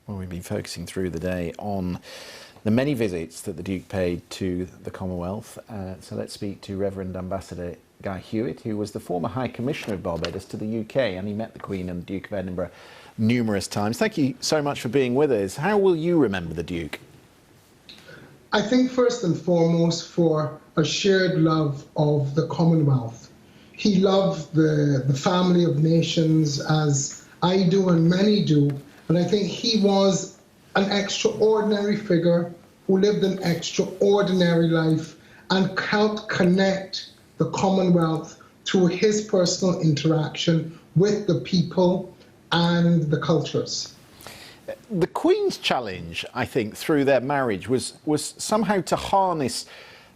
Well, we've been focusing through the day on the many visits that the Duke paid to the Commonwealth. So let's speak to Reverend Ambassador Guy Hewitt, who was the former High Commissioner of Barbados to the UK, and he met the Queen and the Duke of Edinburgh numerous times. Thank you so much for being with us. How will you remember the Duke? I think first and foremost for a shared love of the Commonwealth. He loved the family of nations as I do and many do, but I think he was an extraordinary figure who lived an extraordinary life and helped connect the Commonwealth through his personal interaction with the people and the cultures. The Queen's challenge, I think, through their marriage was somehow to harness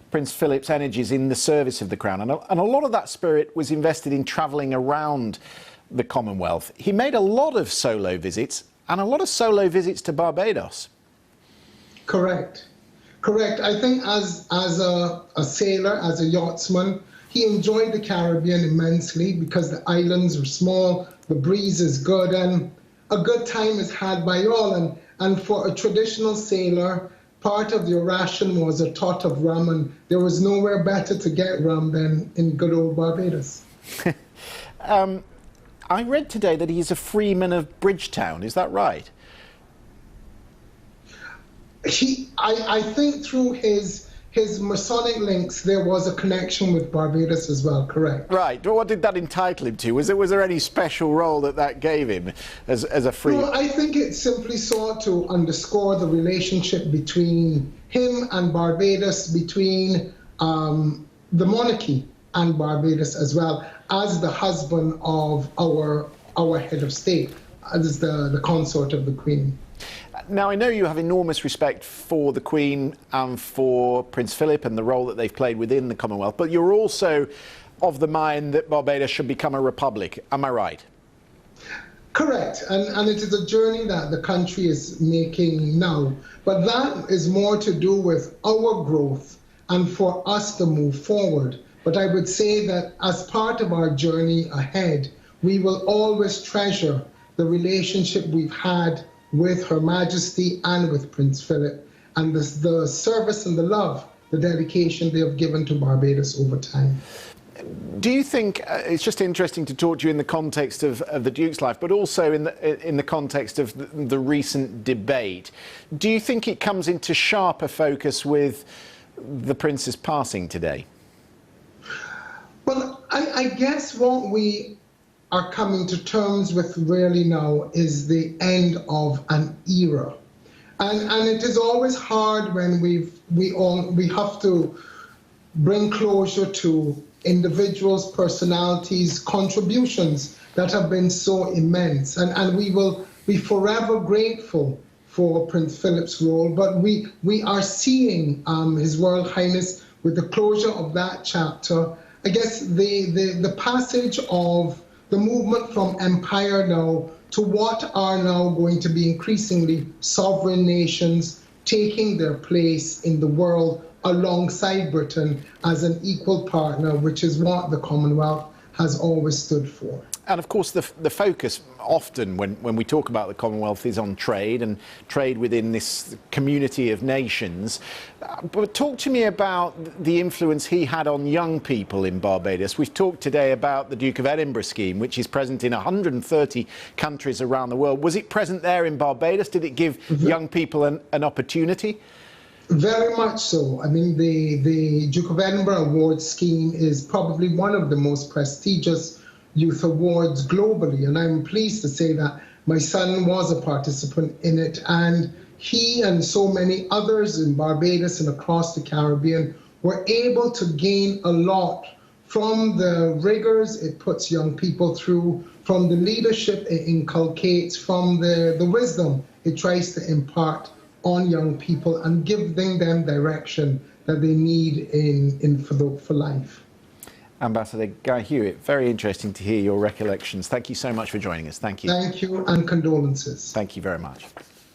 Prince Philip's energies in the service of the Crown. And a lot of that spirit was invested in travelling around the Commonwealth. He made a lot of solo visits and a lot of solo visits to Barbados. Correct. I think as a sailor, as a yachtsman, he enjoyed the Caribbean immensely because the islands are small, the breeze is good, and a good time is had by all. And for a traditional sailor, part of your ration was a tot of rum, and there was nowhere better to get rum than in good old Barbados. I read today that he's a freeman of Bridgetown. Is that right? I think through his Masonic links, there was a connection with Barbados as well, correct? Right. What did that entitle him to? Was there any special role that gave him as a free? No, I think it simply sought to underscore the relationship between him and Barbados, between the monarchy and Barbados as well, as the husband of our head of state, as the consort of the Queen. Now, I know you have enormous respect for the Queen and for Prince Philip and the role that they've played within the Commonwealth, but you're also of the mind that Barbados should become a republic. Am I right? Correct. And it is a journey that the country is making now. But that is more to do with our growth and for us to move forward. But I would say that as part of our journey ahead, we will always treasure the relationship we've had with Her Majesty and with Prince Philip, and the service and the love, the dedication they have given to Barbados over time. Do you think, it's just interesting to talk to you in the context of the Duke's life, but also in the context of the recent debate, do you think it comes into sharper focus with the Prince's passing today? Well, I guess what we are coming to terms with really now is the end of an era. And it is always hard when we have to bring closure to individuals, personalities, contributions that have been so immense. And we will be forever grateful for Prince Philip's role, but we are seeing His Royal Highness with the closure of that chapter. I guess the passage of the movement from empire now to what are now going to be increasingly sovereign nations taking their place in the world alongside Britain as an equal partner, which is what the Commonwealth has always stood for. And of course the focus often when we talk about the Commonwealth is on trade and trade within this community of nations. But talk to me about the influence he had on young people in Barbados. We've talked today about the Duke of Edinburgh scheme, which is present in 130 countries around the world. Was it present there in Barbados? Did it give young people an opportunity? Very much so. I mean, the Duke of Edinburgh Award scheme is probably one of the most prestigious youth awards globally, and I'm pleased to say that my son was a participant in it, and he and so many others in Barbados and across the Caribbean were able to gain a lot from the rigors it puts young people through, from the leadership it inculcates, from the wisdom it tries to impart on young people and giving them direction that they need for life. Ambassador Guy Hewitt, very interesting to hear your recollections. Thank you so much for joining us. Thank you. Thank you, and condolences. Thank you very much.